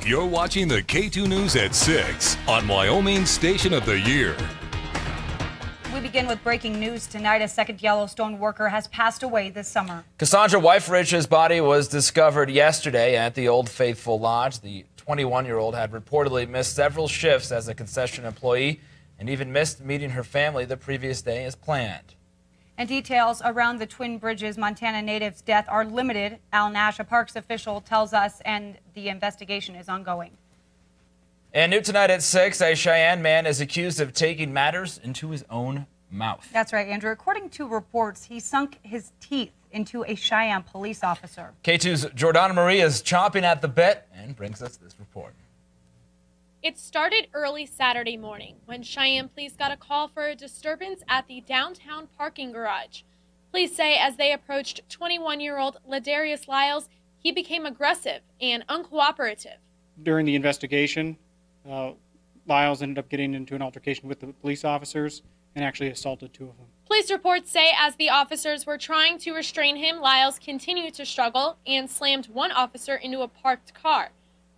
You're watching the K2 News at 6 on Wyoming's Station of the Year. We begin with breaking news tonight. A second Yellowstone worker has passed away this summer. Cassandra Wyfrich's body was discovered yesterday at the Old Faithful Lodge. The 21-year-old had reportedly missed several shifts as a concession employee and even missed meeting her family the previous day as planned. And details around the Twin Bridges Montana native's death are limited, Al Nash, a parks official, tells us, and the investigation is ongoing. And new tonight at 6, a Cheyenne man is accused of taking matters into his own mouth. That's right, Andrew. According to reports, he sunk his teeth into a Cheyenne police officer. K2's Jordana Marie is chomping at the bit and brings us this report. It started early Saturday morning when Cheyenne police got a call for a disturbance at the downtown parking garage. Police say as they approached 21-year-old Ladarius Lyles, he became aggressive and uncooperative. During the investigation, Lyles ended up getting into an altercation with the police officers and actually assaulted two of them. Police reports say as the officers were trying to restrain him, Lyles continued to struggle and slammed one officer into a parked car.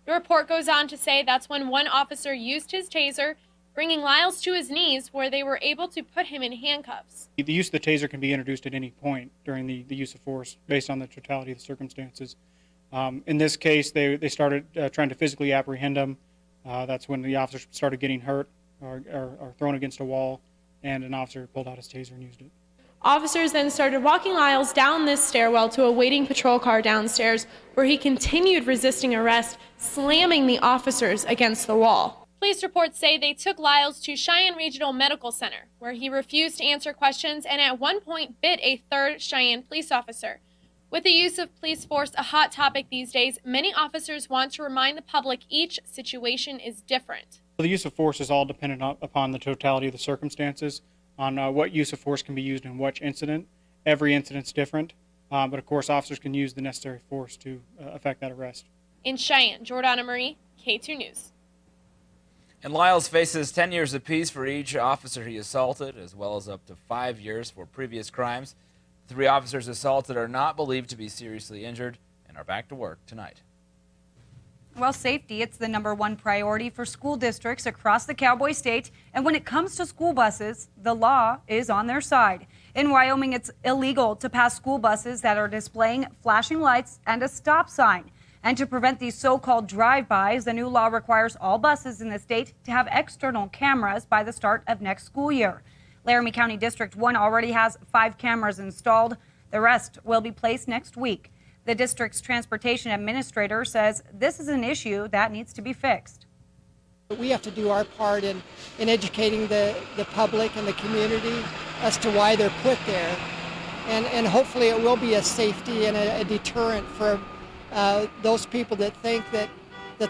The report goes on to say that's when one officer used his taser, bringing Lyles to his knees where they were able to put him in handcuffs. The use of the taser can be introduced at any point during the use of force based on the totality of the circumstances. In this case, they started trying to physically apprehend him. That's when the officer started getting hurt or thrown against a wall, and an officer pulled out his taser and used it. Officers then started walking Lyles down this stairwell to a waiting patrol car downstairs, where he continued resisting arrest, slamming the officers against the wall. Police reports say they took Lyles to Cheyenne Regional Medical Center, where he refused to answer questions and at one point bit a third Cheyenne police officer. With the use of police force a hot topic these days, many officers want to remind the public each situation is different. The use of force is all dependent upon the totality of the circumstances, on what use of force can be used in which incident. Every incident's different, but of course officers can use the necessary force to effect that arrest. In Cheyenne, Jordana Marie, K2 News. And Lyles faces 10 years apiece for each officer he assaulted, as well as up to 5 years for previous crimes. The 3 officers assaulted are not believed to be seriously injured and are back to work tonight. Well, safety, it's the #1 priority for school districts across the Cowboy State. And when it comes to school buses, the law is on their side. In Wyoming, it's illegal to pass school buses that are displaying flashing lights and a stop sign. And to prevent these so-called drive-bys, the new law requires all buses in the state to have external cameras by the start of next school year. Laramie County District 1 already has 5 cameras installed. The rest will be placed next week. The district's transportation administrator says this is an issue that needs to be fixed. We have to do our part in educating the public and the community as to why they're put there. And hopefully it will be a safety and a deterrent for those people that think that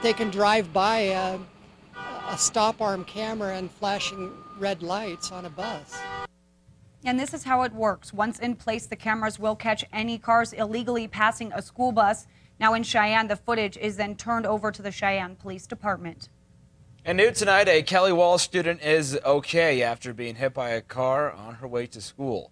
they can drive by a stop arm camera and flashing red lights on a bus. And this is how it works. Once in place, the cameras will catch any cars illegally passing a school bus. Now in Cheyenne, the footage is then turned over to the Cheyenne Police Department. And new tonight, a Kelly Walsh student is okay after being hit by a car on her way to school.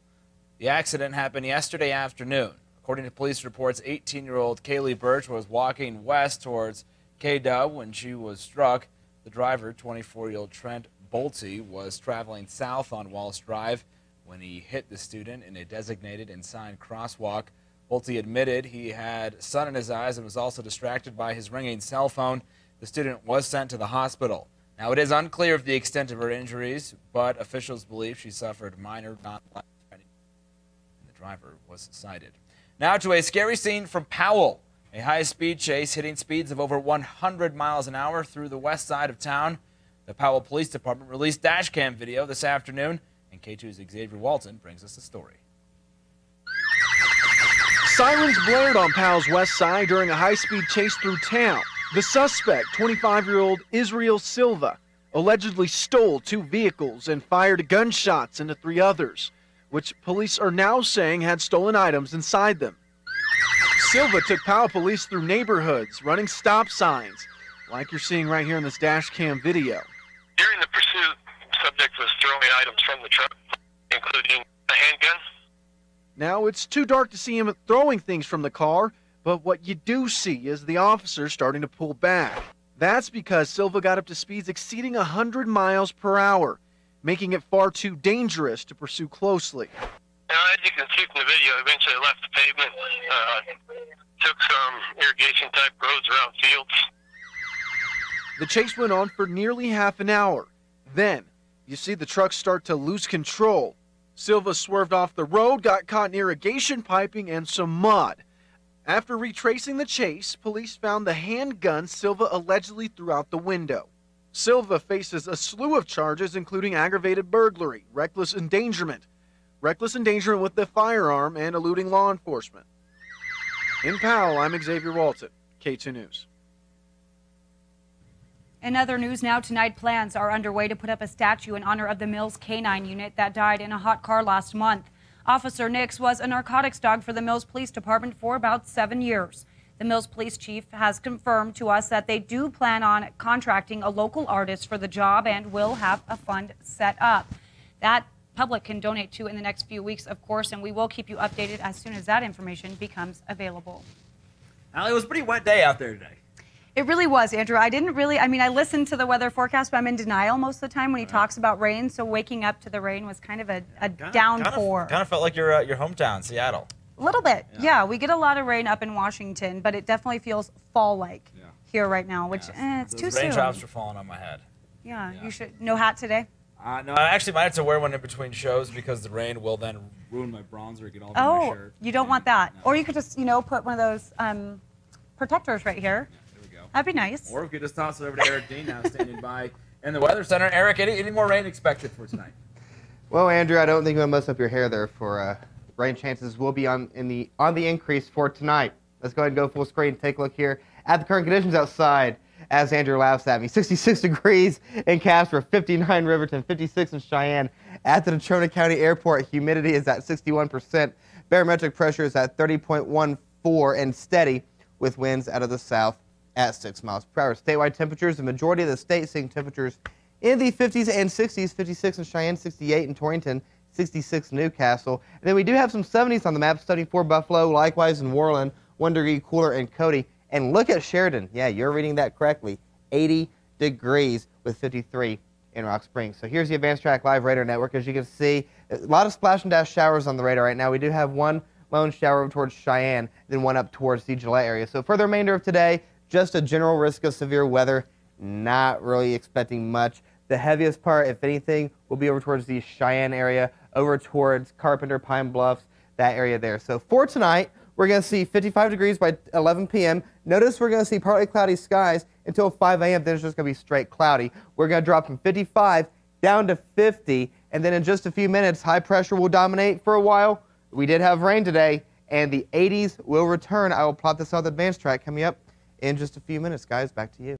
The accident happened yesterday afternoon. According to police reports, 18-year-old Kaylee Birch was walking west towards K-Dub when she was struck. The driver, 24-year-old Trent Bolte, was traveling south on Walsh Drive when he hit the student in a designated and signed crosswalk. Bolte admitted he had sun in his eyes and was also distracted by his ringing cell phone. The student was sent to the hospital. Now, it is unclear of the extent of her injuries, but officials believe she suffered minor non-life-threatening, and the driver was cited. Now to a scary scene from Powell. A high-speed chase hitting speeds of over 100 miles an hour through the west side of town. The Powell Police Department released dash cam video this afternoon, and K2's Xavier Walton brings us the story. Sirens blared on Powell's west side during a high-speed chase through town. The suspect, 25-year-old Israel Silva, allegedly stole 2 vehicles and fired gunshots into 3 others, which police are now saying had stolen items inside them. Silva took Powell police through neighborhoods, running stop signs, like you're seeing right here in this dash cam video. During the pursuit, the subject was throwing items from the truck, including a handgun. Now, it's too dark to see him throwing things from the car, but what you do see is the officer starting to pull back. That's because Silva got up to speeds exceeding 100 miles per hour, making it far too dangerous to pursue closely. Now, as you can see from the video, eventually left the pavement, took some irrigation-type roads around fields. The chase went on for nearly half an hour. Then, you see the truck start to lose control. Silva swerved off the road, got caught in irrigation piping and some mud. After retracing the chase, police found the handgun Silva allegedly threw out the window. Silva faces a slew of charges, including aggravated burglary, reckless endangerment with the firearm, and eluding law enforcement. In Powell, I'm Xavier Walton, K2 News. In other news now tonight, plans are underway to put up a statue in honor of the Mills K-9 unit that died in a hot car last month. Officer Nix was a narcotics dog for the Mills Police Department for about 7 years. The Mills Police Chief has confirmed to us that they do plan on contracting a local artist for the job and will have a fund set up. That public can donate to in the next few weeks, of course, and we will keep you updated as soon as that information becomes available. Allie, it was a pretty wet day out there today. It really was, Andrew. I listened to the weather forecast, but I'm in denial most of the time when he talks about rain. So waking up to the rain was kind of a downpour. Kind of felt like your hometown, Seattle. A little bit, yeah. We get a lot of rain up in Washington, but it definitely feels fall-like here right now, which it's too soon. Raindrops are falling on my head. Yeah, you should. No hat today? No, I actually might have to wear one in between shows because the rain will then ruin my bronzer, get all over my shirt. You don't want that. No. Or you could just, put one of those protectors right here. That'd be nice. Or we could just toss it over to Eric Dean now standing by in the Weather Center. Eric, any more rain expected for tonight? Well, Andrew, I don't think I'm going to mess up your hair there. For rain chances will be on the increase for tonight. Let's go ahead and go full screen and take a look here at the current conditions outside as Andrew laughs at me. 66 degrees in Casper, 59 in Riverton, 56 in Cheyenne. At the Natrona County Airport, humidity is at 61%. Barometric pressure is at 30.14 and steady with winds out of the south at 6 miles per hour. Statewide temperatures, the majority of the state seeing temperatures in the 50s and 60s, 56 in Cheyenne, 68 in Torrington, 66 in Newcastle. And then we do have some 70s on the map, 74 Buffalo, likewise in Worland, 1 degree cooler in Cody. And look at Sheridan. Yeah, you're reading that correctly. 80 degrees with 53 in Rock Springs. So here's the Advanced Track Live Radar Network. As you can see, a lot of splash and dash showers on the radar right now. We do have one lone shower over towards Cheyenne, then one up towards the Gillette area. So for the remainder of today, just a general risk of severe weather, not really expecting much. The heaviest part, if anything, will be over towards the Cheyenne area, over towards Carpenter, Pine Bluffs, that area there. So for tonight, we're going to see 55 degrees by 11 p.m. Notice we're going to see partly cloudy skies until 5 a.m. Then it's just going to be straight cloudy. We're going to drop from 55 down to 50, and then in just a few minutes, high pressure will dominate for a while. We did have rain today, and the 80s will return. I will plot this on the advanced track coming up in just a few minutes, guys. Back to you.